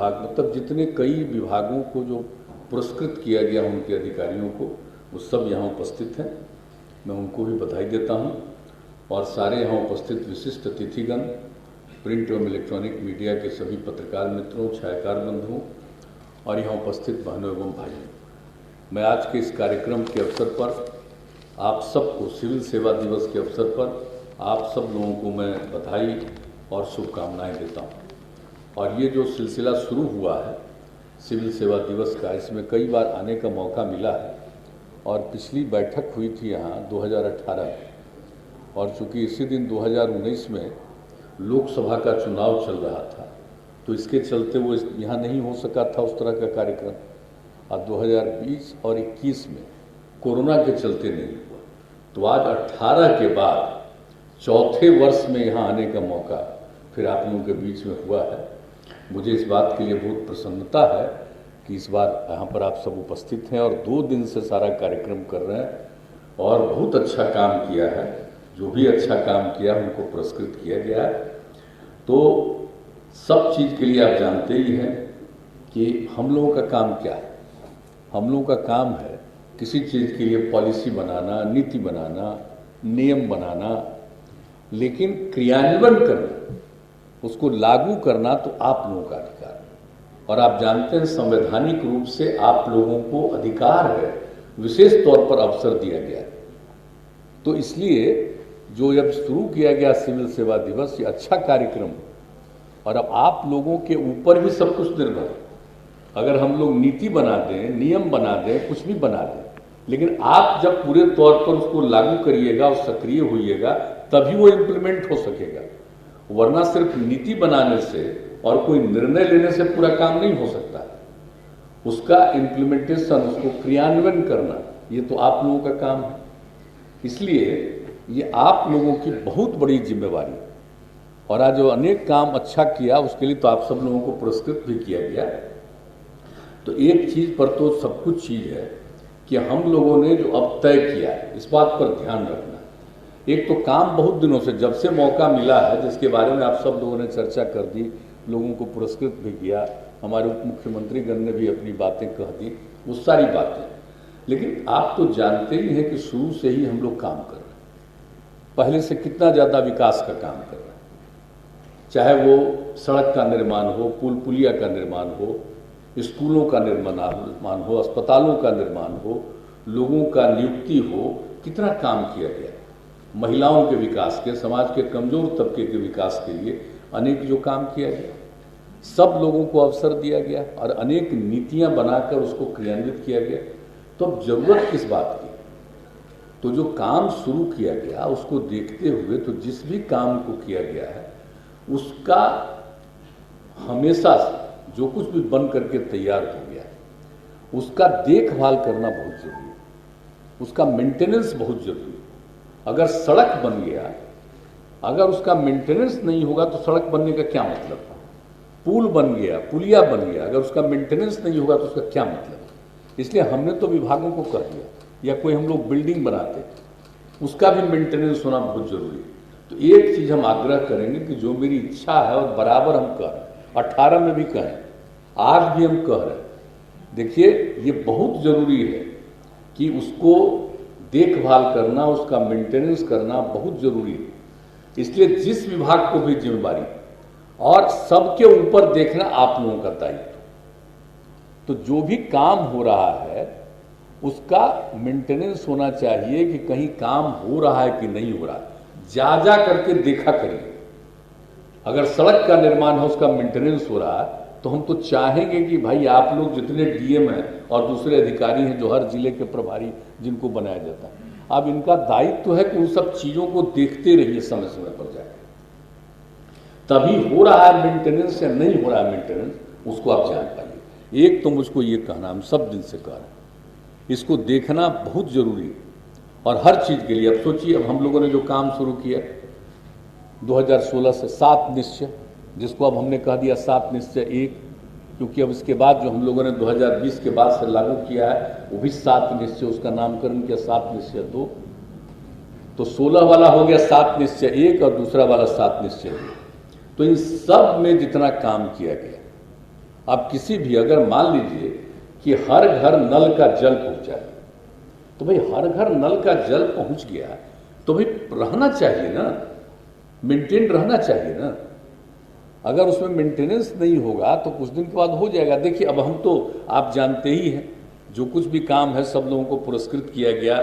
विभाग, मतलब जितने कई विभागों को जो पुरस्कृत किया गया उनके अधिकारियों को, वो सब यहाँ उपस्थित हैं। मैं उनको भी बधाई देता हूँ। और सारे यहाँ उपस्थित विशिष्ट अतिथिगण, प्रिंट एवं इलेक्ट्रॉनिक मीडिया के सभी पत्रकार मित्रों, छायाकार बंधुओं और यहाँ उपस्थित बहनों एवं भाइयों, मैं आज के इस कार्यक्रम के अवसर पर आप सबको, सिविल सेवा दिवस के अवसर पर आप सब लोगों को मैं बधाई और शुभकामनाएं देता हूँ। और ये जो सिलसिला शुरू हुआ है सिविल सेवा दिवस का, इसमें कई बार आने का मौका मिला है और पिछली बैठक हुई थी यहाँ 2018 में, और चूँकि इसी दिन 2019 में लोकसभा का चुनाव चल रहा था तो इसके चलते वो यहाँ नहीं हो सका था उस तरह का कार्यक्रम, और 2020 और 21 में कोरोना के चलते नहीं हुआ। तो आज 18 के बाद चौथे वर्ष में यहाँ आने का मौका फिर आप लोगों के बीच में हुआ है। मुझे इस बात के लिए बहुत प्रसन्नता है कि इस बार यहाँ पर आप सब उपस्थित हैं और 2 दिन से सारा कार्यक्रम कर रहे हैं और बहुत अच्छा काम किया है। जो भी अच्छा काम किया उनको पुरस्कृत किया गया है। तो सब चीज़ के लिए आप जानते ही हैं कि हम लोगों का काम क्या है। हम लोगों का काम है किसी चीज़ के लिए पॉलिसी बनाना, नीति बनाना, नियम बनाना, लेकिन क्रियान्वयन करना, उसको लागू करना तो आप लोगों का अधिकार है। और आप जानते हैं संवैधानिक रूप से आप लोगों को अधिकार है, विशेष तौर पर अवसर दिया गया है। तो इसलिए जो जब शुरू किया गया सिविल सेवा दिवस, ये अच्छा कार्यक्रम, और अब आप लोगों के ऊपर भी सब कुछ निर्भर है। अगर हम लोग नीति बना दें, नियम बना दें, कुछ भी बना दें, लेकिन आप जब पूरे तौर पर उसको लागू करिएगा और सक्रिय होइएगा तभी वो इम्प्लीमेंट हो सकेगा। वरना सिर्फ नीति बनाने से और कोई निर्णय लेने से पूरा काम नहीं हो सकता। उसका इम्प्लीमेंटेशन, उसको क्रियान्वयन करना, ये तो आप लोगों का काम है। इसलिए ये आप लोगों की बहुत बड़ी जिम्मेवारी, और आज जो अनेक काम अच्छा किया उसके लिए तो आप सब लोगों को पुरस्कृत भी किया गया। तो एक चीज़ पर तो सब कुछ चीज़ है कि हम लोगों ने जो अब तय किया है इस बात पर ध्यान रखना। एक तो काम बहुत दिनों से, जब से मौका मिला है, जिसके बारे में आप सब लोगों ने चर्चा कर दी, लोगों को पुरस्कृत भी किया, हमारे उप मुख्यमंत्री गण ने भी अपनी बातें कह दी, वो सारी बातें। लेकिन आप तो जानते ही हैं कि शुरू से ही हम लोग काम कर रहे हैं। पहले से कितना ज़्यादा विकास का काम कर रहे हैं, चाहे वो सड़क का निर्माण हो, पुल पुलिया का निर्माण हो, स्कूलों का निर्माण हो, अस्पतालों का निर्माण हो, लोगों का नियुक्ति हो, कितना काम किया गया। महिलाओं के विकास के, समाज के कमजोर तबके के विकास के लिए अनेक जो काम किया गया, सब लोगों को अवसर दिया गया और अनेक नीतियां बनाकर उसको क्रियान्वित किया गया। तो अब जरूरत किस बात की? तो जो काम शुरू किया गया उसको देखते हुए, तो जिस भी काम को किया गया है उसका हमेशा जो कुछ भी बन करके तैयार हो गया है उसका देखभाल करना बहुत जरूरी है, उसका मेंटेनेंस बहुत जरूरी है। अगर सड़क बन गया, अगर उसका मेंटेनेंस नहीं होगा तो सड़क बनने का क्या मतलब? पुल बन गया, पुलिया बन गया, अगर उसका मेंटेनेंस नहीं होगा तो उसका क्या मतलब? इसलिए हमने तो विभागों को कर दिया, या कोई हम लोग बिल्डिंग बनाते उसका भी मेंटेनेंस होना बहुत जरूरी है। तो एक चीज़ हम आग्रह करेंगे कि जो मेरी इच्छा है और बराबर हम कह रहे हैं, 18 में भी कहें, आज भी हम कह रहे हैं, देखिए ये बहुत जरूरी है कि उसको देखभाल करना, उसका मेंटेनेंस करना बहुत जरूरी है। इसलिए जिस विभाग को भी जिम्मेदारी और सबके ऊपर देखना आप लोगों का दायित्व। तो जो भी काम हो रहा है उसका मेंटेनेंस होना चाहिए कि कहीं काम हो रहा है कि नहीं हो रहा है, जा करके देखा करिए। अगर सड़क का निर्माण है, उसका मेंटेनेंस हो रहा है, तो हम तो चाहेंगे कि भाई आप लोग जितने डीएम हैं और दूसरे अधिकारी हैं जो हर जिले के प्रभारी जिनको बनाया जाता है, अब इनका दायित्व है कि उन सब चीज़ों को देखते रहिए समय समय पर जाकर। तभी हो रहा है मेंटेनेंस या नहीं हो रहा है मेंटेनेंस, उसको आप जान पाइए। एक तो मुझको ये कहना, हम सब दिन से कह रहे हैं, इसको देखना बहुत जरूरी है और हर चीज़ के लिए। अब सोचिए, अब हम लोगों ने जो काम शुरू किया 2016 से 7 निश्चय, जिसको अब हमने कह दिया 7 निश्चय 1, क्योंकि अब इसके बाद जो हम लोगों ने 2020 के बाद से लागू किया है वो भी 7 निश्चय, उसका नामकरण किया 7 निश्चय 2। तो 16 वाला हो गया 7 निश्चय 1 और दूसरा वाला 7 निश्चय 2। तो इन सब में जितना काम किया गया आप किसी भी, अगर मान लीजिए कि हर घर नल का जल पहुंचा है, तो भाई हर घर नल का जल पहुंच गया तो भाई रहना चाहिए ना, मेंटेन रहना चाहिए ना। अगर उसमें मेंटेनेंस नहीं होगा तो कुछ दिन के बाद हो जाएगा। देखिए अब हम तो आप जानते ही हैं, जो कुछ भी काम है सब लोगों को पुरस्कृत किया गया,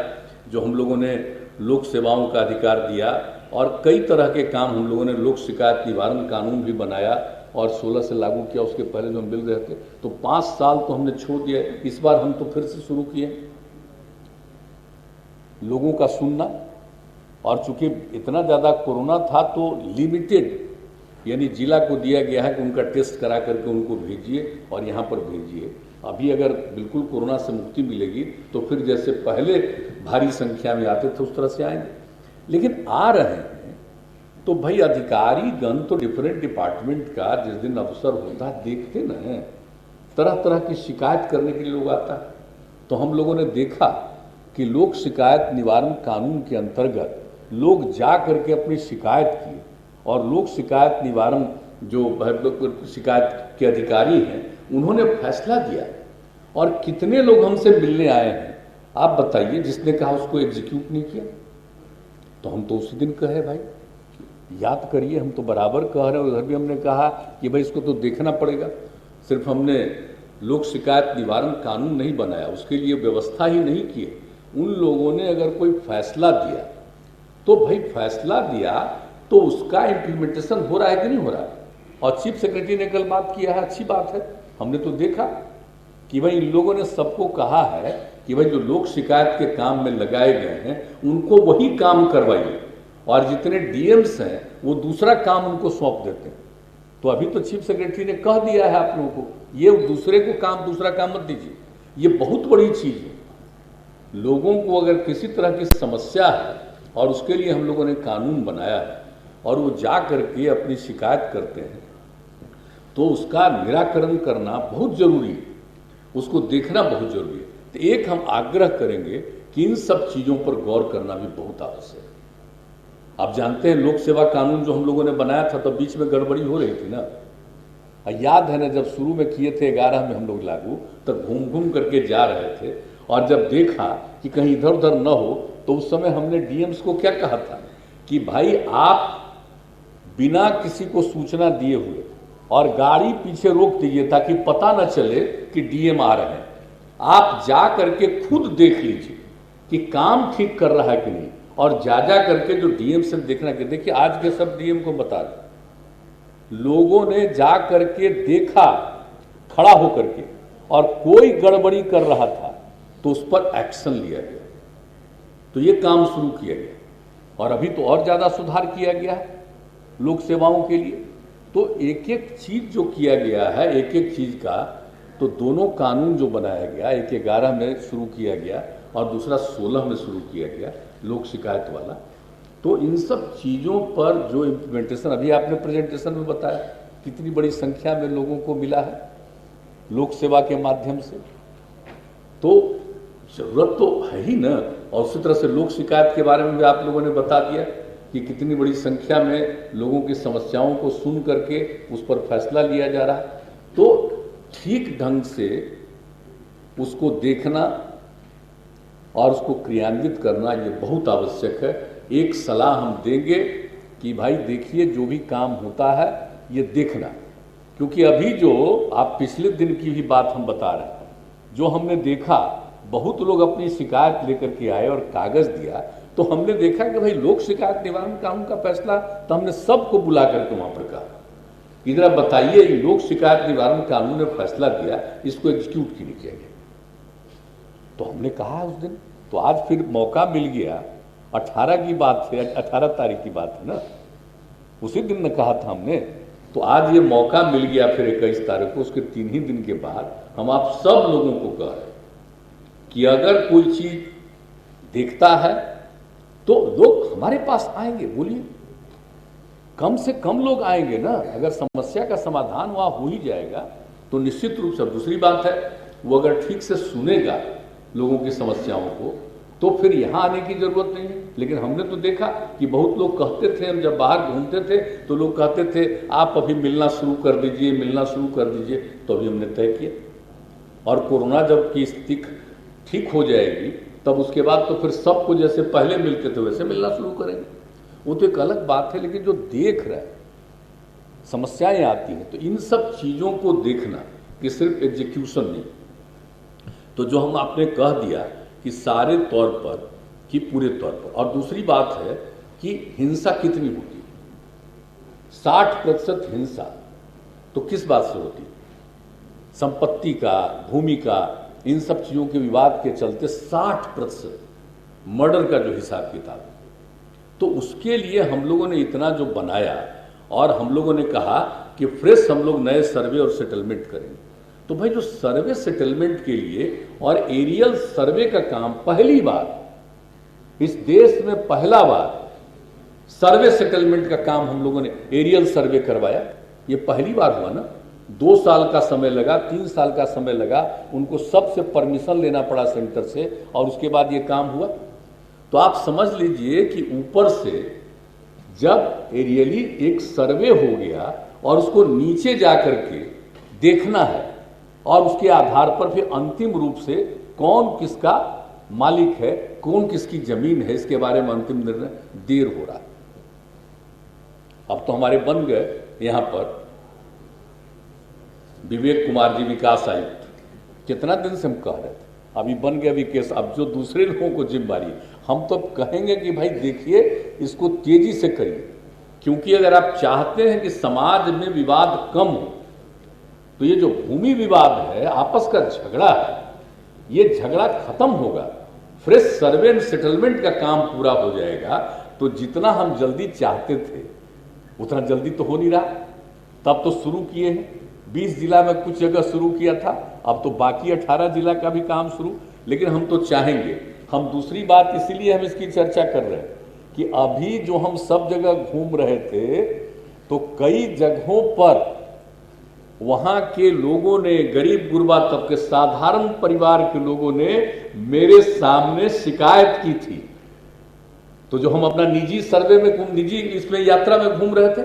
जो हम लोगों ने लोक सेवाओं का अधिकार दिया, और कई तरह के काम हम लोगों ने लोक शिकायत निवारण कानून भी बनाया और 16 से लागू किया। उसके पहले जो हम मिल रहे थे तो 5 साल तो हमने छोड़ दिया, इस बार हम तो फिर से शुरू किए लोगों का सुनना। और चूंकि इतना ज़्यादा कोरोना था तो लिमिटेड, यानी जिला को दिया गया है कि उनका टेस्ट करा करके उनको भेजिए और यहाँ पर भेजिए। अभी अगर बिल्कुल कोरोना से मुक्ति मिलेगी तो फिर जैसे पहले भारी संख्या में आते थे उस तरह से आएंगे। लेकिन आ रहे हैं तो भाई अधिकारी गण तो डिफरेंट डिपार्टमेंट का जिस दिन अवसर होता है देखते ना हैं, तरह तरह की शिकायत करने के लिए लोग आता है। तो हम लोगों ने देखा कि लोक शिकायत निवारण कानून के अंतर्गत लोग जा करके अपनी शिकायत की, और लोक शिकायत निवारण जो शिकायत के अधिकारी हैं उन्होंने फैसला दिया। और कितने लोग हमसे मिलने आए हैं आप बताइए, जिसने कहा उसको एग्जीक्यूट नहीं किया। तो हम तो उसी दिन कहे भाई याद करिए, हम तो बराबर कह रहे हैं। उधर भी हमने कहा कि भाई इसको तो देखना पड़ेगा। सिर्फ हमने लोक शिकायत निवारण कानून नहीं बनाया, उसके लिए व्यवस्था ही नहीं की। उन लोगों ने अगर कोई फैसला दिया तो भाई फैसला दिया तो उसका इम्प्लीमेंटेशन हो रहा है कि नहीं हो रहा है। और चीफ सेक्रेटरी ने कल बात किया है, अच्छी बात है। हमने तो देखा कि भाई इन लोगों ने सबको कहा है कि भाई जो लोक शिकायत के काम में लगाए गए हैं उनको वही काम करवाइए, और जितने डीएम्स हैं वो दूसरा काम उनको सौंप देते हैं। तो अभी तो चीफ सेक्रेटरी ने कह दिया है आप लोगों को, ये दूसरे को काम दूसरा काम मत दीजिए। ये बहुत बड़ी चीज़ है। लोगों को अगर किसी तरह की समस्या है और उसके लिए हम लोगों ने कानून बनाया है और वो जा करके अपनी शिकायत करते हैं तो उसका निराकरण करना बहुत जरूरी है, उसको देखना बहुत जरूरी है। तो एक हम आग्रह करेंगे कि इन सब चीज़ों पर गौर करना भी बहुत आवश्यक है। आप जानते हैं लोक सेवा कानून जो हम लोगों ने बनाया था तो बीच में गड़बड़ी हो रही थी ना, याद है ना, जब शुरू में किए थे 11 में हम लोग लागू, तब घूम घूम करके जा रहे थे, और जब देखा कि कहीं इधर उधर न हो तो उस समय हमने डीएम्स को क्या कहा था कि भाई आप बिना किसी को सूचना दिए हुए और गाड़ी पीछे रोक दीजिए ताकि पता न चले कि डीएम आ रहे हैं। आप जा करके खुद देख लीजिए कि काम ठीक कर रहा है कि नहीं, और जा करके जो डीएम से देखना कि देखिए आज के सब डीएम को बता दें, लोगों ने जा करके देखा खड़ा होकर के और कोई गड़बड़ी कर रहा था तो उस पर एक्शन लिया गया। तो ये काम शुरू किया गया और अभी तो और ज़्यादा सुधार किया गया है लोक सेवाओं के लिए। तो एक एक चीज़ जो किया गया है, एक एक चीज़ का, तो दोनों कानून जो बनाया गया, एक 11 में शुरू किया गया और दूसरा 16 में शुरू किया गया लोक शिकायत वाला। तो इन सब चीज़ों पर जो इम्प्लीमेंटेशन अभी आपने प्रेजेंटेशन में बताया कितनी बड़ी संख्या में लोगों को मिला है लोक सेवा के माध्यम से, तो जरूरत तो है ही ना। और उसी तरह से लोक शिकायत के बारे में भी आप लोगों ने बता दिया कि कितनी बड़ी संख्या में लोगों की समस्याओं को सुन करके उस पर फैसला लिया जा रहा है। तो ठीक ढंग से उसको देखना और उसको क्रियान्वित करना ये बहुत आवश्यक है। एक सलाह हम देंगे कि भाई देखिए जो भी काम होता है ये देखना, क्योंकि अभी जो आप पिछले दिन की भी बात हम बता रहे हैं, जो हमने देखा बहुत लोग अपनी शिकायत लेकर के आए और कागज दिया, तो हमने देखा कि भाई लोक शिकायत निवारण कानून का फैसला, तो हमने सबको बुला करके वहां पर कहा इधर आप बताइए लोक शिकायत निवारण कानून ने फैसला दिया, इसको एग्जीक्यूट क्यों नहीं किया गया। तो हमने कहा उस दिन, तो आज फिर मौका मिल गया। 18 की बात है, 18 तारीख की बात है ना, उसी दिन ने कहा था हमने। तो आज ये मौका मिल गया फिर 21 तारीख को, उसके 3 ही दिन के बाद हम आप सब लोगों को कह रहे हैं कि अगर कोई चीज देखता है तो लोग हमारे पास आएंगे। बोलिए, कम से कम लोग आएंगे ना। अगर समस्या का समाधान वहां हो ही जाएगा तो निश्चित रूप से, दूसरी बात है वो अगर ठीक से सुनेगा लोगों की समस्याओं को तो फिर यहां आने की जरूरत नहीं है। लेकिन हमने तो देखा कि बहुत लोग कहते थे, हम जब बाहर घूमते थे तो लोग कहते थे आप अभी मिलना शुरू कर दीजिए, मिलना शुरू कर दीजिए। तो अभी हमने तय किया, और कोरोना जब की स्थिति ठीक हो जाएगी तब उसके बाद तो फिर सबको जैसे पहले मिलते थे वैसे मिलना शुरू करेंगे। वो तो एक अलग बात है, लेकिन जो देख रहा है समस्याएं आती हैं, तो इन सब चीज़ों को देखना कि सिर्फ एग्जीक्यूशन नहीं। तो जो हम आपने कह दिया कि सारे तौर पर कि पूरे तौर पर, और दूसरी बात है कि हिंसा कितनी होती है, 60% हिंसा तो किस बात से होती है? संपत्ति का, भूमि का, इन सब चीज़ों के विवाद के चलते 60% मर्डर का जो हिसाब किताब है। तो उसके लिए हम लोगों ने इतना जो बनाया, और हम लोगों ने कहा कि फ्रेश हम लोग नए सर्वे और सेटलमेंट करेंगे। तो भाई जो सर्वे सेटलमेंट के लिए और एरियल सर्वे का काम पहली बार इस देश में, पहला बार सर्वे सेटलमेंट का काम हम लोगों ने एरियल सर्वे करवाया। ये पहली बार हुआ ना। 2 साल का समय लगा, 3 साल का समय लगा, उनको सबसे परमिशन लेना पड़ा सेंटर से, और उसके बाद ये काम हुआ। तो आप समझ लीजिए कि ऊपर से जब एरियली एक सर्वे हो गया और उसको नीचे जा करके देखना है, और उसके आधार पर फिर अंतिम रूप से कौन किसका मालिक है, कौन किसकी जमीन है, इसके बारे में अंतिम निर्णय देर हो रहा है। अब तो हमारे बन गए यहां पर विवेक कुमार जी विकास आयुक्त, कितना दिन से हम कह रहे थे, अभी बन गया विकेश। अब जो दूसरे लोगों को जिम्मेदारी, हम तो कहेंगे कि भाई देखिए इसको तेजी से करिए, क्योंकि अगर आप चाहते हैं कि समाज में विवाद कम हो, तो ये जो भूमि विवाद है, आपस का झगड़ा है, ये झगड़ा खत्म होगा, फ्रेश सर्वे एंड सेटलमेंट का काम पूरा हो जाएगा। तो जितना हम जल्दी चाहते थे उतना जल्दी तो हो नहीं रहा। तब तो शुरू किए हैं, 20 जिला में कुछ जगह शुरू किया था, अब तो बाकी 18 जिला का भी काम शुरू। लेकिन हम तो चाहेंगे, हम दूसरी बात इसीलिए हम इसकी चर्चा कर रहे हैं कि अभी जो हम सब जगह घूम रहे थे, तो कई जगहों पर वहां के लोगों ने, गरीब गुरबा तबके, साधारण परिवार के लोगों ने मेरे सामने शिकायत की थी। तो जो हम अपना निजी सर्वे में, निजी इसमें यात्रा में घूम रहे थे,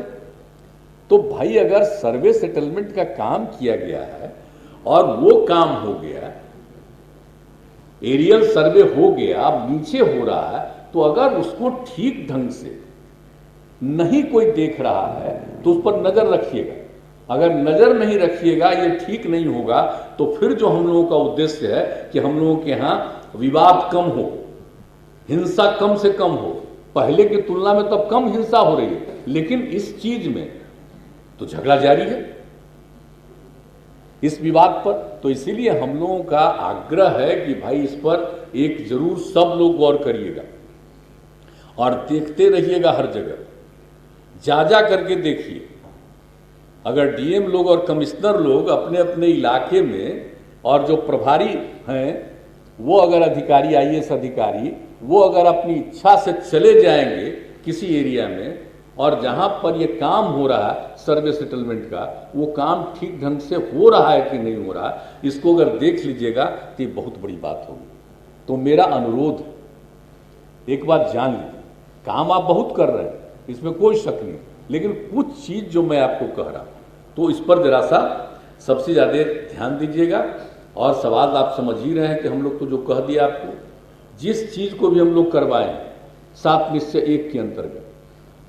तो भाई अगर सर्वे सेटलमेंट का काम किया गया है और वो काम हो गया, एरियल सर्वे हो गया, अब नीचे हो रहा है, तो अगर उसको ठीक ढंग से नहीं कोई देख रहा है तो उस पर नजर रखिएगा। अगर नजर नहीं रखिएगा, ये ठीक नहीं होगा, तो फिर जो हम लोगों का उद्देश्य है कि हम लोगों के यहां विवाद कम हो, हिंसा कम से कम हो, पहले की तुलना में तो अब कम हिंसा हो रही है, लेकिन इस चीज में तो झगड़ा जारी है इस विवाद पर। तो इसीलिए हम लोगों का आग्रह है कि भाई इस पर एक जरूर सब लोग गौर करिएगा और देखते रहिएगा, हर जगह जा जा करके देखिए। अगर डीएम लोग और कमिश्नर लोग अपने अपने इलाके में, और जो प्रभारी हैं वो अगर अधिकारी, आईएएस अधिकारी, वो अगर अपनी इच्छा से चले जाएंगे किसी एरिया में, और जहां पर ये काम हो रहा है सर्वे सेटलमेंट का, वो काम ठीक ढंग से हो रहा है कि नहीं हो रहा, इसको अगर देख लीजिएगा तो ये बहुत बड़ी बात होगी। तो मेरा अनुरोध, एक बात जान लीजिए, काम आप बहुत कर रहे हैं, इसमें कोई शक नहीं, लेकिन कुछ चीज जो मैं आपको कह रहा हूं, तो इस पर जरा सा सबसे ज्यादा ध्यान दीजिएगा। और सवाल आप समझ ही रहे हैं कि हम लोग तो जो कह दिया आपको, जिस चीज को भी हम लोग करवाएं 7 निश्चय 1 के अंतर्गत,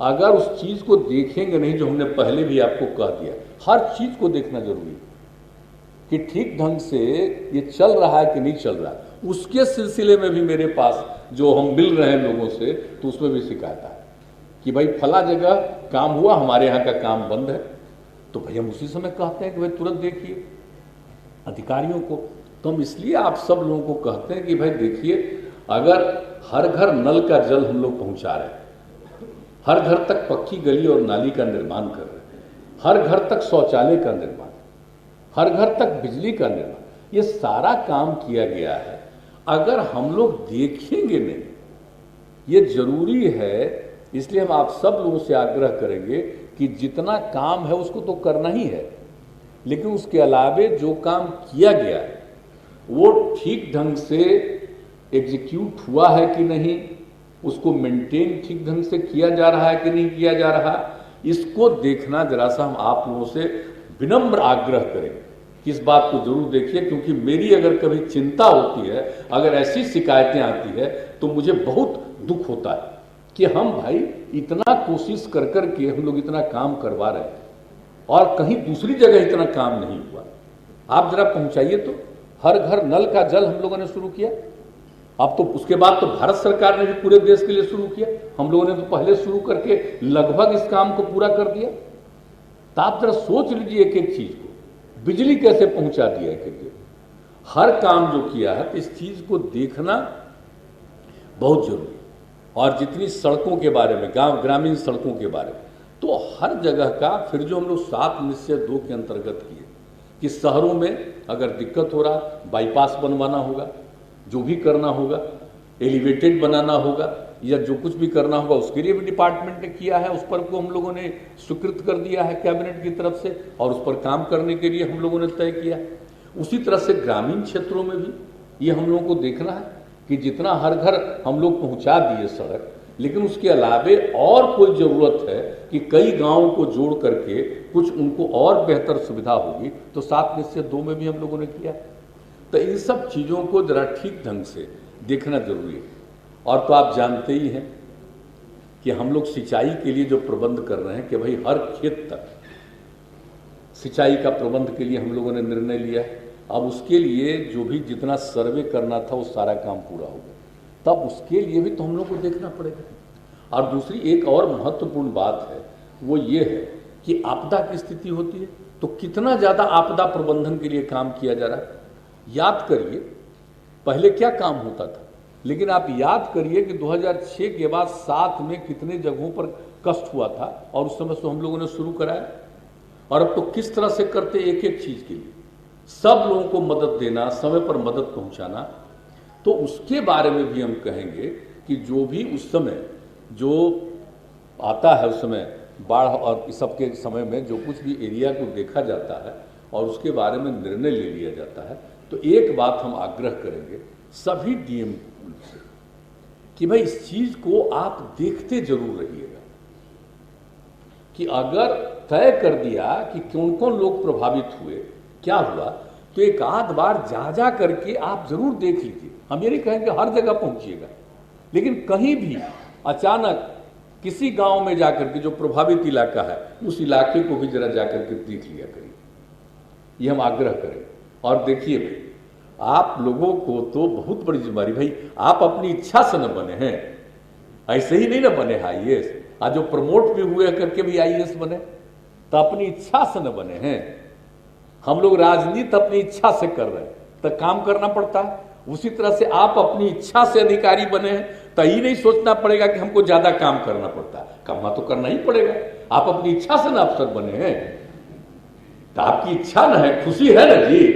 अगर उस चीज को देखेंगे नहीं जो हमने पहले भी आपको कह दिया, हर चीज को देखना जरूरी है कि ठीक ढंग से ये चल रहा है कि नहीं चल रहा है। उसके सिलसिले में भी मेरे पास जो हम मिल रहे हैं लोगों से, तो उसमें भी शिकायत है कि भाई फला जगह काम हुआ, हमारे यहाँ का काम बंद है। तो भाई हम उसी समय कहते हैं कि भाई तुरंत देखिए अधिकारियों को। तो हम इसलिए आप सब लोगों को कहते हैं कि भाई देखिए, अगर हर घर नल का जल हम लोग पहुंचा रहे हैं, हर घर तक पक्की गली और नाली का निर्माण कर रहे हैं, हर घर तक शौचालय का निर्माण, हर घर तक बिजली का निर्माण, ये सारा काम किया गया है। अगर हम लोग देखेंगे नहीं, ये जरूरी है। इसलिए हम आप सब लोगों से आग्रह करेंगे कि जितना काम है उसको तो करना ही है, लेकिन उसके अलावे जो काम किया गया है वो ठीक ढंग से एग्जीक्यूट हुआ है कि नहीं, उसको मेंटेन ठीक ढंग से किया जा रहा है कि नहीं किया जा रहा, इसको देखना जरा सा हम आप लोगों से विनम्र आग्रह करें कि इस बात को जरूर देखिए, क्योंकि मेरी अगर कभी चिंता होती है, अगर ऐसी शिकायतें आती है तो मुझे बहुत दुख होता है कि हम भाई इतना कोशिश कर कर के हम लोग इतना काम करवा रहे हैं और कहीं दूसरी जगह इतना काम नहीं हुआ। आप जरा पहुंचाइए तो, हर घर नल का जल हम लोगों ने शुरू किया, अब तो उसके बाद तो भारत सरकार ने भी पूरे देश के लिए शुरू किया, हम लोगों ने तो पहले शुरू करके लगभग इस काम को पूरा कर दिया। तो आप जरा सोच लीजिए एक एक चीज को, बिजली कैसे पहुंचा दिया है, क्योंकि हर काम जो किया है तो इस चीज को देखना बहुत जरूरी है। और जितनी सड़कों के बारे में, गांव ग्रामीण सड़कों के बारे में, तो हर जगह का फिर जो हम लोग 7 निश्चय 2 के अंतर्गत किए कि शहरों में अगर दिक्कत हो रहा, बाईपास बनवाना होगा, जो भी करना होगा, एलिवेटेड बनाना होगा या जो कुछ भी करना होगा, उसके लिए भी डिपार्टमेंट ने किया है, उस पर को हम लोगों ने स्वीकृत कर दिया है कैबिनेट की तरफ से और उस पर काम करने के लिए हम लोगों ने तय किया। उसी तरह से ग्रामीण क्षेत्रों में भी ये हम लोगों को देखना है कि जितना हर घर हम लोग पहुंचा दिए सड़क, लेकिन उसके अलावे और कोई जरूरत है कि कई गांवों को जोड़ करके कुछ उनको और बेहतर सुविधा होगी, तो 7 निश्चय 2 में भी हम लोगों ने किया। तो इन सब चीज़ों को जरा ठीक ढंग से देखना जरूरी है। और तो आप जानते ही हैं कि हम लोग सिंचाई के लिए जो प्रबंध कर रहे हैं कि भाई हर खेत तक सिंचाई का प्रबंध के लिए हम लोगों ने निर्णय लिया है। अब उसके लिए जो भी जितना सर्वे करना था वो सारा काम पूरा हो गया, तब उसके लिए भी तो हम लोग को देखना पड़ेगा। और दूसरी एक और महत्वपूर्ण बात है, वो ये है कि आपदा की स्थिति होती है तो कितना ज़्यादा आपदा प्रबंधन के लिए काम किया जा रहा है। याद करिए पहले क्या काम होता था, लेकिन आप याद करिए कि 2006 के बाद 7 में कितने जगहों पर कष्ट हुआ था और उस समय से हम लोगों ने शुरू कराया। और अब तो किस तरह से करते एक एक चीज़ के लिए, सब लोगों को मदद देना, समय पर मदद पहुंचाना। तो उसके बारे में भी हम कहेंगे कि जो भी उस समय जो आता है, उस समय बाढ़ और इस सब के समय में जो कुछ भी एरिया को देखा जाता है और उसके बारे में निर्णय ले लिया जाता है, तो एक बात हम आग्रह करेंगे सभी डीएम से कि भाई इस चीज को आप देखते जरूर रहिएगा कि अगर तय कर दिया कि कौन कौन लोग प्रभावित हुए, क्या हुआ, तो एक आध बार जा करके आप जरूर देख लीजिए। हम ये नहीं कहेंगे हर जगह पहुंचिएगा, लेकिन कहीं भी अचानक किसी गांव में जाकर के जो प्रभावित इलाका है उस इलाके को भी जरा जाकर के देख लिया करिए, ये हम आग्रह करें। और देखिए भाई, आप लोगों को तो बहुत बड़ी जिम्मेदारी, भाई आप अपनी इच्छा से न बने हैं, ऐसे ही नहीं ना बने आईएएस, आज जो प्रमोट भी हुए करके भी आईएएस बने, तो अपनी इच्छा से न बने हैं। हम लोग राजनीति अपनी इच्छा से कर रहे हैं तो काम करना पड़ता है। उसी तरह से आप अपनी इच्छा से अधिकारी बने हैं तो ये नहीं सोचना पड़ेगा कि हमको ज्यादा काम करना पड़ता है, काम तो करना ही पड़ेगा। आप अपनी इच्छा से ना अफसर बने हैं तो आपकी इच्छा ना है, खुशी है ना जी,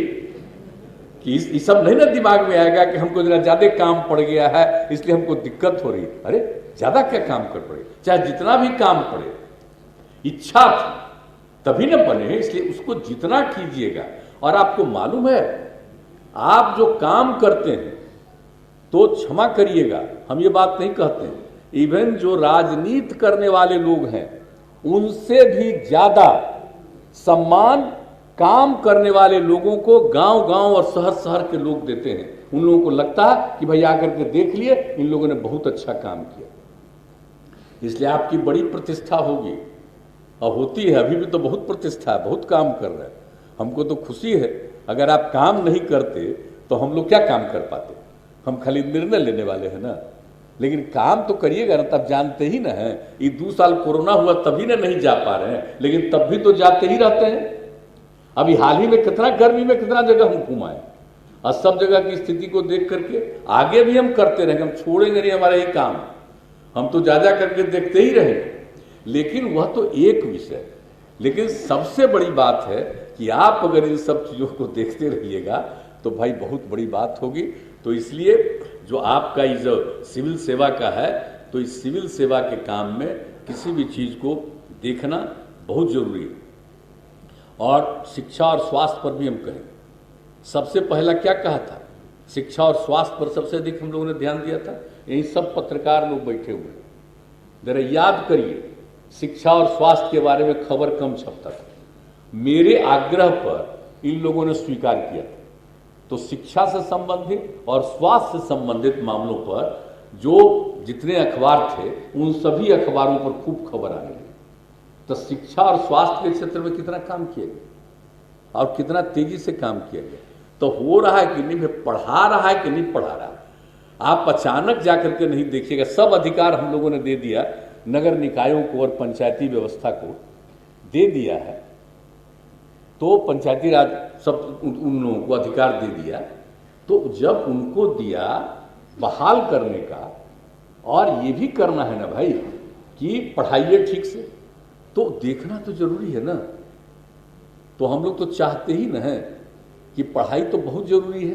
कि इस सब नहीं ना दिमाग में आएगा कि हमको जरा ज्यादा काम पड़ गया है इसलिए हमको दिक्कत हो रही। अरे ज्यादा क्या काम कर पड़े, चाहे जितना भी काम पड़े, इच्छा थी तभी न बने, इसलिए उसको जितना कीजिएगा। और आपको मालूम है, आप जो काम करते हैं तो क्षमा करिएगा, हम ये बात नहीं कहते हैं, इवन जो राजनीति करने वाले लोग हैं उनसे भी ज्यादा सम्मान काम करने वाले लोगों को गांव गांव और शहर शहर के लोग देते हैं। उन लोगों को लगता है कि भाई आकर के देख लिए, इन लोगों ने बहुत अच्छा काम किया, इसलिए आपकी बड़ी प्रतिष्ठा होगी और होती है, अभी भी तो बहुत प्रतिष्ठा है, बहुत काम कर रहे हैं। हमको तो खुशी है, अगर आप काम नहीं करते तो हम लोग क्या काम कर पाते, हम खाली निर्णय लेने वाले हैं ना, लेकिन काम तो करिएगा ना। तब जानते ही ना है, ये 2 साल कोरोना हुआ तभी ना नहीं जा पा रहे हैं, लेकिन तब भी तो जाते ही रहते हैं। अभी हाल ही में कितना गर्मी में कितना जगह हम घुमाए और सब जगह की स्थिति को देख करके आगे भी हम करते रहेंगे, हम छोड़ेंगे नहीं हमारा ये काम, हम तो जा करके देखते ही रहेंगे। लेकिन वह तो एक विषय, लेकिन सबसे बड़ी बात है कि आप अगर इन सब चीज़ों को देखते रहिएगा तो भाई बहुत बड़ी बात होगी। तो इसलिए जो आपका ये जो सिविल सेवा का है, तो इस सिविल सेवा के काम में किसी भी चीज़ को देखना बहुत जरूरी है। और शिक्षा और स्वास्थ्य पर भी हम कहें, सबसे पहला क्या कहा था शिक्षा और स्वास्थ्य पर सबसे अधिक हम लोगों ने ध्यान दिया था। यही सब पत्रकार लोग बैठे हुए हैं, जरा याद करिए, शिक्षा और स्वास्थ्य के बारे में खबर कम छपता था। मेरे आग्रह पर इन लोगों ने स्वीकार किया था। तो शिक्षा से संबंधित और स्वास्थ्य से संबंधित मामलों पर जो जितने अखबार थे उन सभी अखबारों पर खूब खबर आने लगी। तो शिक्षा और स्वास्थ्य के क्षेत्र में कितना काम किया गया और कितना तेजी से काम किया गया। तो हो रहा है कि नहीं, पढ़ा रहा है कि नहीं पढ़ा रहा है। आप अचानक जाकर के नहीं देखिएगा। सब अधिकार हम लोगों ने दे दिया, नगर निकायों को और पंचायती व्यवस्था को दे दिया है। तो पंचायती राज सब उन लोगों को अधिकार दे दिया। तो जब उनको दिया बहाल करने का, और ये भी करना है ना भाई कि पढ़ाइए ठीक से, तो देखना तो जरूरी है ना। तो हम लोग तो चाहते ही ना है कि पढ़ाई तो बहुत जरूरी है।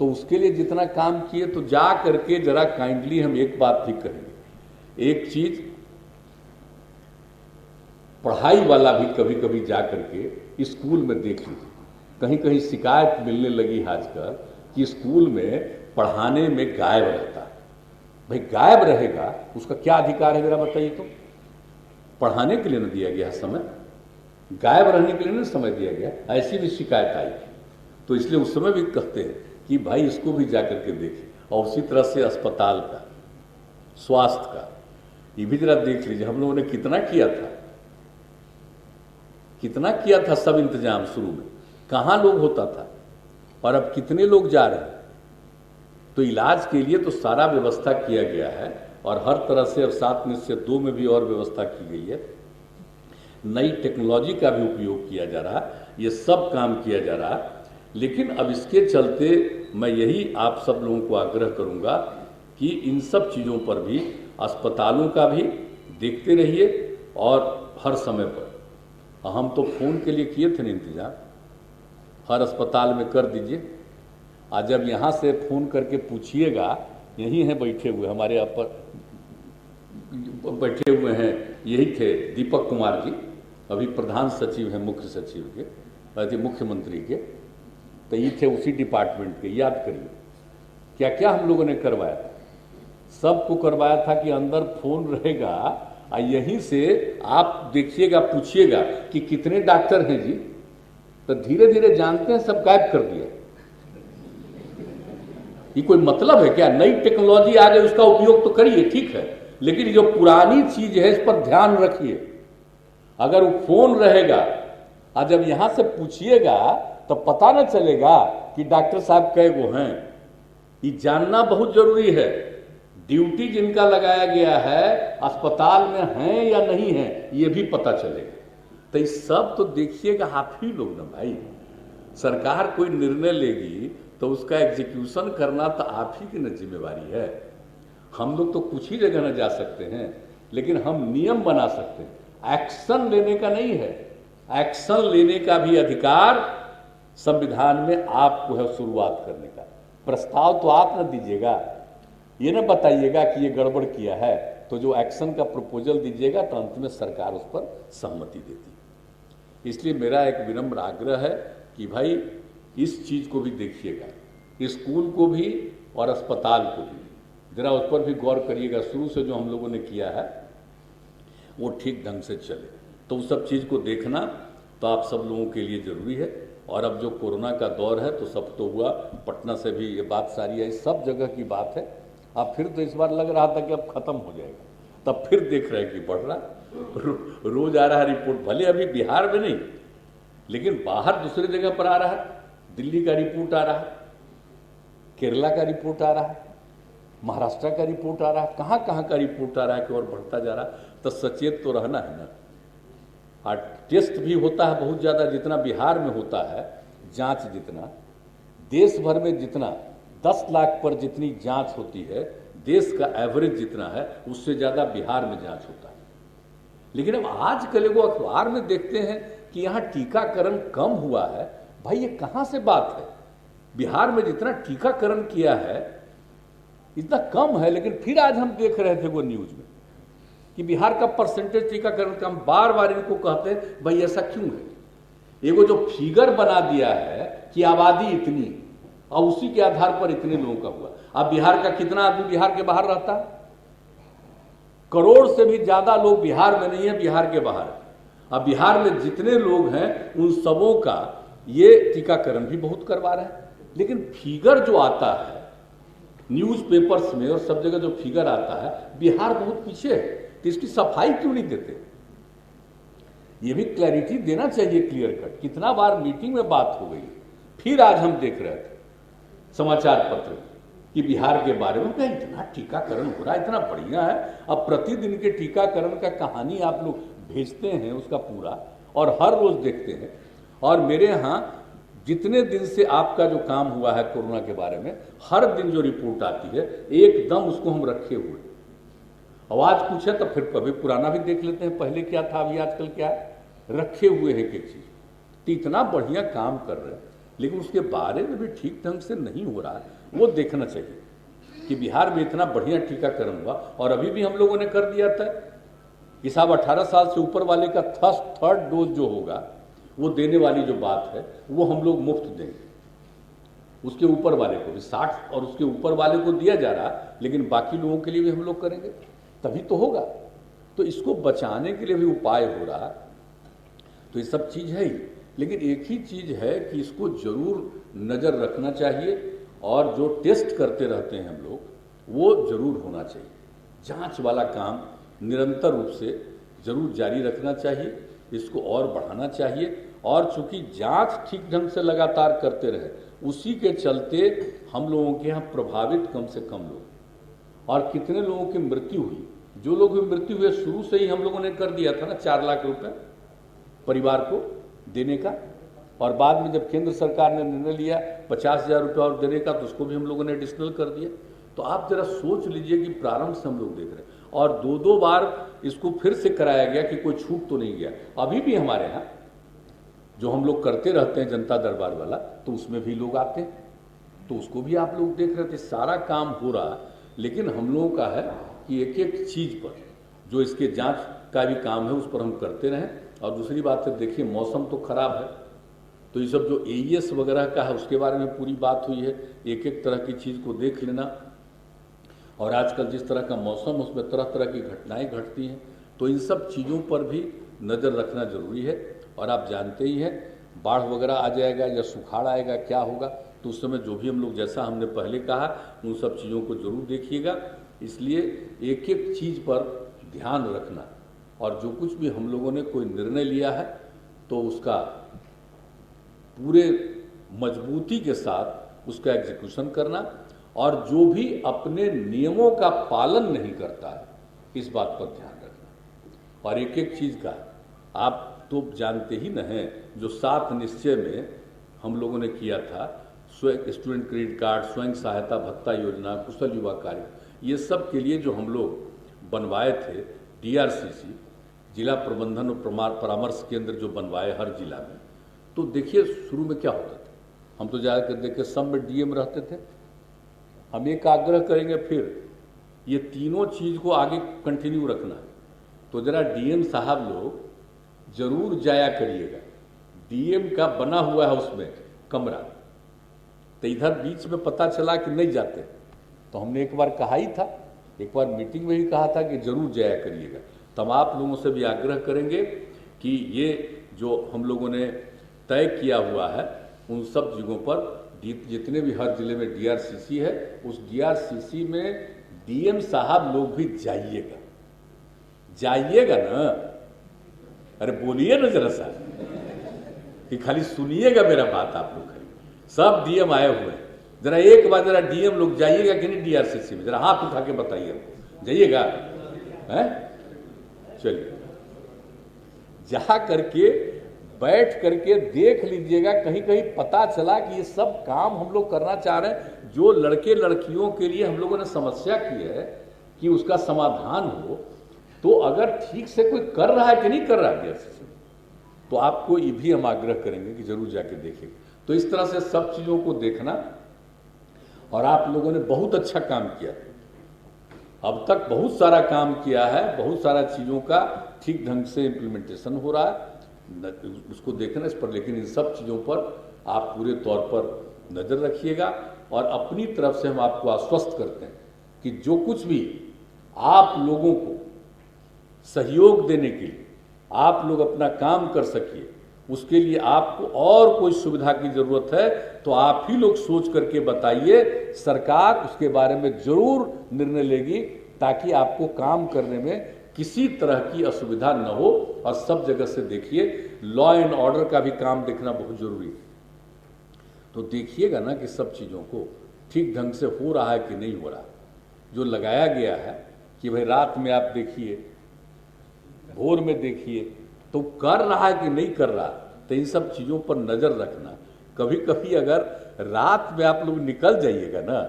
तो उसके लिए जितना काम किए, तो जा करके जरा काइंडली हम एक बात भी करेंगे, एक चीज पढ़ाई वाला भी कभी कभी जा करके स्कूल में देख लीजिए। कहीं कहीं शिकायत मिलने लगी आजकल कि स्कूल में पढ़ाने में गायब रहता है। भाई गायब रहेगा, उसका क्या अधिकार है जरा बताइए। तो पढ़ाने के लिए न दिया गया समय, गायब रहने के लिए न समय दिया गया। ऐसी भी शिकायत आई, तो इसलिए उस समय भी कहते हैं कि भाई इसको भी जाकर के देखें। और उसी तरह से अस्पताल का, स्वास्थ्य का, ये भी जरा देख लीजिए। हम लोगों ने कितना किया था, कितना किया था सब इंतजाम। शुरू में कहाँ लोग होता था और अब कितने लोग जा रहे हैं। तो इलाज के लिए तो सारा व्यवस्था किया गया है, और हर तरह से अब 7/2 में भी और व्यवस्था की गई है। नई टेक्नोलॉजी का भी उपयोग किया जा रहा, ये सब काम किया जा रहा। लेकिन अब इसके चलते मैं यही आप सब लोगों को आग्रह करूंगा कि इन सब चीज़ों पर भी, अस्पतालों का भी देखते रहिए। और हर समय पर हम तो फ़ोन के लिए किए थे ना इंतजाम, हर अस्पताल में कर दीजिए। आज जब यहाँ से फ़ोन करके पूछिएगा, यही हैं बैठे हुए हमारे यहाँ पर बैठे हुए हैं, यही थे दीपक कुमार जी, अभी प्रधान सचिव हैं मुख्य सचिव के, मुख्यमंत्री के। तो ये थे उसी डिपार्टमेंट के। याद करिए क्या क्या हम लोगों ने करवाया था। सबको करवाया था कि अंदर फ़ोन रहेगा, और यहीं से आप देखिएगा, पूछिएगा कि कितने डॉक्टर हैं जी। तो धीरे धीरे जानते हैं सब गायब कर दिया। ये कोई मतलब है क्या? नई टेक्नोलॉजी आ गई, उसका उपयोग तो करिए, ठीक है, लेकिन जो पुरानी चीज है इस पर ध्यान रखिए। अगर वो फोन रहेगा और जब यहां से पूछिएगा तो पता न चलेगा कि डॉक्टर साहब कई वो हैं। ये जानना बहुत जरूरी है। ड्यूटी जिनका लगाया गया है अस्पताल में हैं या नहीं है, ये भी पता चलेगा। तो ये सब तो देखिएगा आप ही लोग ना भाई। सरकार कोई निर्णय लेगी तो उसका एग्जीक्यूशन करना तो आप ही की न जिम्मेवारी है। हम लोग तो कुछ ही जगह न जा सकते हैं, लेकिन हम नियम बना सकते हैं। एक्शन लेने का नहीं है, एक्शन लेने का भी अधिकार संविधान में आपको है शुरुआत करने का। प्रस्ताव तो आप न दीजिएगा, ये न बताइएगा कि ये गड़बड़ किया है, तो जो एक्शन का प्रपोजल दीजिएगा तो अंत में सरकार उस पर सहमति देती है। इसलिए मेरा एक विनम्र आग्रह है कि भाई इस चीज़ को भी देखिएगा, स्कूल को भी और अस्पताल को भी जरा उस पर भी गौर करिएगा। शुरू से जो हम लोगों ने किया है वो ठीक ढंग से चले, तो उस सब चीज़ को देखना तो आप सब लोगों के लिए ज़रूरी है। और अब जो कोरोना का दौर है तो सब तो हुआ, पटना से भी ये बात सारी है, सब जगह की बात है। अब फिर तो इस बार लग रहा था कि अब खत्म हो जाएगा, तब फिर देख रहे हैं कि बढ़ रहा, रोज आ रहा है रिपोर्ट। भले अभी बिहार में नहीं, लेकिन बाहर दूसरी जगह पर आ रहा है। दिल्ली का रिपोर्ट आ रहा है, केरला का रिपोर्ट आ रहा है, महाराष्ट्र का रिपोर्ट आ रहा है, कहाँ कहाँ का रिपोर्ट आ रहा है कि और बढ़ता जा रहा है। तो सचेत तो रहना है ना। और टेस्ट भी होता है बहुत ज़्यादा, जितना बिहार में होता है जांच, जितना देश भर में जितना 10 लाख पर जितनी जांच होती है, देश का एवरेज जितना है उससे ज़्यादा बिहार में जांच होता है। लेकिन अब आजकल वो अखबार में देखते हैं कि यहाँ टीकाकरण कम हुआ है। भाई ये कहाँ से बात है? बिहार में जितना टीकाकरण किया है इतना कम है। लेकिन फिर आज हम देख रहे थे वो न्यूज में कि बिहार का परसेंटेज टीकाकरण का, हम बार बार इनको कहते हैं भाई ऐसा क्यों है। एगो जो फिगर बना दिया है कि आबादी इतनी, और उसी के आधार पर इतने लोगों का हुआ। अब बिहार का कितना आदमी बिहार के बाहर रहता है? करोड़ से भी ज्यादा लोग बिहार में नहीं है, बिहार के बाहर है। अब बिहार में जितने लोग हैं उन सबों का ये टीकाकरण भी बहुत करवा रहे हैं, लेकिन फिगर जो आता है न्यूज़पेपर्स में और सब जगह जो फिगर आता है, बिहार बहुत पीछे है। तो इसकी सफाई क्यों नहीं देते? ये भी क्लैरिटी देना चाहिए, क्लियर कट। कितना बार मीटिंग में बात हो गई, फिर आज हम देख रहे थे समाचार पत्र कि बिहार के बारे में क्या इतना टीकाकरण हो रहा है, इतना बढ़िया है। अब प्रतिदिन के टीकाकरण का कहानी आप लोग भेजते हैं उसका पूरा, और हर रोज देखते हैं। और मेरे यहाँ जितने दिन से आपका जो काम हुआ है कोरोना के बारे में, हर दिन जो रिपोर्ट आती है एकदम उसको हम रखे हुए। आवाज पूछे तो फिर कभी पुराना भी देख लेते हैं, पहले क्या था अभी आजकल क्या है, रखे हुए है एक चीज। तो इतना बढ़िया काम कर रहे हैं, लेकिन उसके बारे में भी ठीक ढंग से नहीं हो रहा है। वो देखना चाहिए कि बिहार में इतना बढ़िया टीकाकरण हुआ, और अभी भी हम लोगों ने कर दिया था कि साहब 18 साल से ऊपर वाले का थर्ड डोज जो होगा वो देने वाली जो बात है वो हम लोग मुफ्त देंगे। उसके ऊपर वाले को भी 60 और उसके ऊपर वाले को दिया जा रहा, लेकिन बाकी लोगों के लिए भी हम लोग करेंगे, तभी तो होगा। तो इसको बचाने के लिए भी उपाय हो रहा। तो ये सब चीज है ही, लेकिन एक ही चीज है कि इसको जरूर नजर रखना चाहिए, और जो टेस्ट करते रहते हैं हम लोग वो जरूर होना चाहिए। जांच वाला काम निरंतर रूप से जरूर जारी रखना चाहिए, इसको और बढ़ाना चाहिए। और चूंकि जांच ठीक ढंग से लगातार करते रहे, उसी के चलते हम लोगों के यहाँ प्रभावित कम से कम लोग, और कितने लोगों की मृत्यु हुई। जो लोग भी मृत्यु हुए शुरू से ही हम लोगों ने कर दिया था ना 4 लाख रुपए परिवार को देने का, और बाद में जब केंद्र सरकार ने निर्णय लिया 50,000 रुपये और देने का, तो उसको भी हम लोगों ने एडिशनल कर दिया। तो आप जरा सोच लीजिए कि प्रारंभ से हम लोग देख रहे हैं, और 2-2 बार इसको फिर से कराया गया कि कोई छूट तो नहीं गया। अभी भी हमारे यहाँ जो हम लोग करते रहते हैं जनता दरबार वाला, तो उसमें भी लोग आते हैं, तो उसको भी आप लोग देख रहे थे। सारा काम हो रहा, लेकिन हम लोगों का है कि एक एक चीज पर जो इसके जांच का भी काम है उस पर हम करते रहें। और दूसरी बात है, देखिए मौसम तो खराब है, तो ये सब जो AES वगैरह का है उसके बारे में पूरी बात हुई है। एक एक तरह की चीज को देख लेना, और आजकल जिस तरह का मौसम उसमें तरह तरह की घटनाएं घटती हैं, तो इन सब चीज़ों पर भी नज़र रखना जरूरी है। और आप जानते ही हैं, बाढ़ वगैरह आ जाएगा या सुखाड़ आएगा, क्या होगा, तो उस समय जो भी हम लोग, जैसा हमने पहले कहा, उन सब चीज़ों को जरूर देखिएगा। इसलिए एक एक चीज़ पर ध्यान रखना, और जो कुछ भी हम लोगों ने कोई निर्णय लिया है तो उसका पूरे मजबूती के साथ उसका एग्जीक्यूशन करना, और जो भी अपने नियमों का पालन नहीं करता है इस बात पर ध्यान रखना। और एक एक चीज़ का आप तो जानते ही न हैं, जो 7 निश्चय में हम लोगों ने किया था, स्टूडेंट क्रेडिट कार्ड, स्वयं सहायता भत्ता योजना, कुशल युवा कार्य, ये सब के लिए जो हम लोग बनवाए थे DRCC, जिला प्रबंधन और परामर्श केंद्र जो बनवाए हर जिला में। तो देखिए शुरू में क्या होता था, हम तो जाकर देखिए सब में DM रहते थे। हम एक आग्रह करेंगे, फिर ये तीनों चीज को आगे कंटिन्यू रखना है, तो जरा DM साहब लोग जरूर जाया करिएगा। DM का बना हुआ है उसमें कमरा, तो इधर बीच में पता चला कि नहीं जाते, तो हमने एक बार कहा ही था, एक बार मीटिंग में ही कहा था कि जरूर जाया करिएगा। तब आप लोगों से भी आग्रह करेंगे कि ये जो हम लोगों ने तय किया हुआ है उन सब जगहों पर, जितने भी हर जिले में DRCC है, उस DRCC में DM साहब लोग भी जाइएगा। जाइएगा ना, अरे बोलिए ना जरा सा, कि खाली सुनिएगा मेरा बात। आप लोग सब DM आए हुए हैं, जरा एक बार जरा DM लोग जाइएगा कि नहीं DRCC में, जरा हाथ उठा के बताइए हमको, जाइएगा? हैं? चलिए, जा करके बैठ करके देख लीजिएगा, कहीं कहीं पता चला कि ये सब काम हम लोग करना चाह रहे हैं। जो लड़के लड़कियों के लिए हम लोगों ने समस्या की है कि उसका समाधान हो, तो अगर ठीक से कोई कर रहा है कि नहीं कर रहा है DRCC, तो आपको ये भी हम आग्रह करेंगे कि जरूर जाके देखेंगे। तो इस तरह से सब चीजों को देखना, और आप लोगों ने बहुत अच्छा काम किया, अब तक बहुत सारा काम किया है, बहुत सारा चीजों का ठीक ढंग से इम्प्लीमेंटेशन हो रहा है, उसको देखना इस पर। लेकिन इन सब चीजों पर आप पूरे तौर पर नज़र रखिएगा और अपनी तरफ से हम आपको आश्वस्त करते हैं कि जो कुछ भी आप लोगों को सहयोग देने के लिए आप लोग अपना काम कर सकिए, उसके लिए आपको और कोई सुविधा की जरूरत है तो आप ही लोग सोच करके बताइए, सरकार उसके बारे में जरूर निर्णय लेगी ताकि आपको काम करने में किसी तरह की असुविधा न हो। और सब जगह से देखिए, लॉ एंड ऑर्डर का भी काम देखना बहुत जरूरी है। तो देखिएगा ना कि सब चीज़ों को ठीक ढंग से हो रहा है कि नहीं हो रहा। जो लगाया गया है कि भाई रात में आप देखिए, भोर में देखिए, तो कर रहा है कि नहीं कर रहा, तो इन सब चीज़ों पर नज़र रखना। कभी कभी अगर रात में आप लोग निकल जाइएगा ना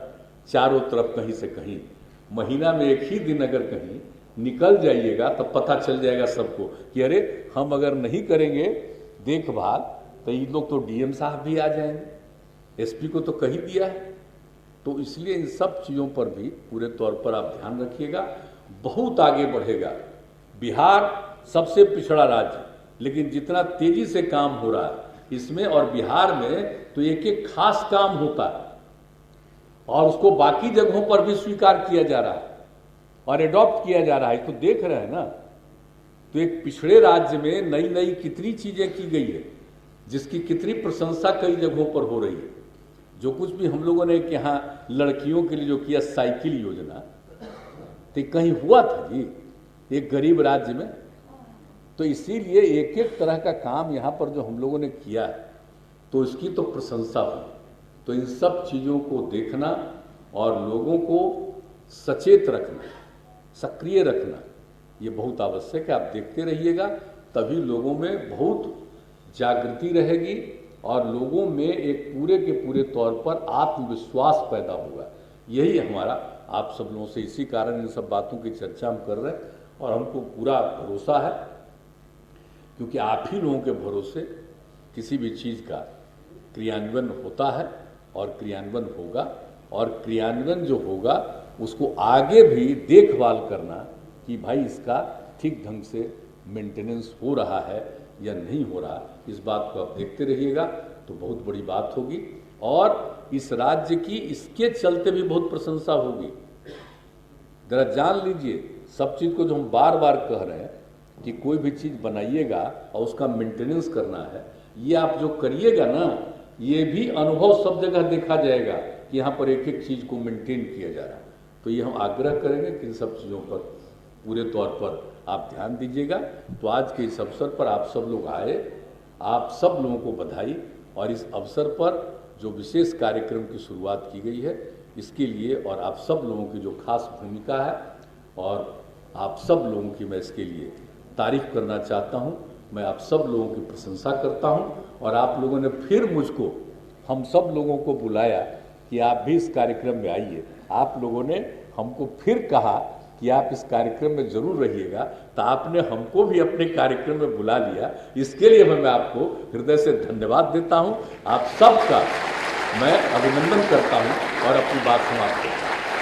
चारों तरफ कहीं से कहीं, महीना में एक ही दिन अगर कहीं निकल जाइएगा तो पता चल जाएगा सबको कि अरे हम अगर नहीं करेंगे देखभाल तो ये लोग तो डीएम साहब भी आ जाएंगे, एसपी को तो कही दिया है। तो इसलिए इन सब चीज़ों पर भी पूरे तौर पर आप ध्यान रखिएगा। बहुत आगे बढ़ेगा बिहार, सबसे पिछड़ा राज्य, लेकिन जितना तेजी से काम हो रहा है इसमें, और बिहार में तो एक एक खास काम होता है और उसको बाकी जगहों पर भी स्वीकार किया जा रहा है और एडॉप्ट किया जा रहा है। तो देख रहे हैं ना, तो एक पिछड़े राज्य में नई नई कितनी चीजें की गई है, जिसकी कितनी प्रशंसा कई जगहों पर हो रही है। जो कुछ भी हम लोगों ने यहाँ लड़कियों के लिए जो किया साइकिल योजना, तो कहीं हुआ था जी एक गरीब राज्य में। तो इसीलिए एक एक तरह का काम यहाँ पर जो हम लोगों ने किया है तो इसकी तो प्रशंसा हुई। तो इन सब चीज़ों को देखना और लोगों को सचेत रखना, सक्रिय रखना, ये बहुत आवश्यक है। आप देखते रहिएगा, तभी लोगों में बहुत जागृति रहेगी और लोगों में एक पूरे के पूरे तौर पर आत्मविश्वास पैदा होगा। यही हमारा आप सब लोगों से, इसी कारण इन सब बातों की चर्चा हम कर रहे हैं और हमको पूरा भरोसा है, क्योंकि आप ही लोगों के भरोसे किसी भी चीज़ का क्रियान्वयन होता है और क्रियान्वयन होगा, और क्रियान्वयन जो होगा उसको आगे भी देखभाल करना कि भाई इसका ठीक ढंग से मेंटेनेंस हो रहा है या नहीं हो रहा। इस बात को आप देखते रहिएगा तो बहुत बड़ी बात होगी और इस राज्य की इसके चलते भी बहुत प्रशंसा होगी। जरा जान लीजिए, सब चीज़ को जो हम बार बार कह रहे हैं कि कोई भी चीज़ बनाइएगा और उसका मेंटेनेंस करना है, ये आप जो करिएगा ना, ये भी अनुभव सब जगह देखा जाएगा कि यहाँ पर एक एक चीज़ को मेंटेन किया जा रहा है। तो ये हम आग्रह करेंगे कि इन सब चीज़ों पर पूरे तौर पर आप ध्यान दीजिएगा। तो आज के इस अवसर पर आप सब लोग आए, आप सब लोगों को बधाई। और इस अवसर पर जो विशेष कार्यक्रम की शुरुआत की गई है इसके लिए, और आप सब लोगों की जो खास भूमिका है और आप सब लोगों की मैं इसके लिए तारीफ करना चाहता हूं। मैं आप सब लोगों की प्रशंसा करता हूं और आप लोगों ने फिर मुझको, हम सब लोगों को बुलाया कि आप भी इस कार्यक्रम में आइए। आप लोगों ने हमको फिर कहा कि आप इस कार्यक्रम में जरूर रहिएगा, तो आपने हमको भी अपने कार्यक्रम में बुला लिया। इसके लिए मैं आपको हृदय से धन्यवाद देता हूं। आप सबका मैं अभिनंदन करता हूं और अपनी बात समाप्त करता हूं।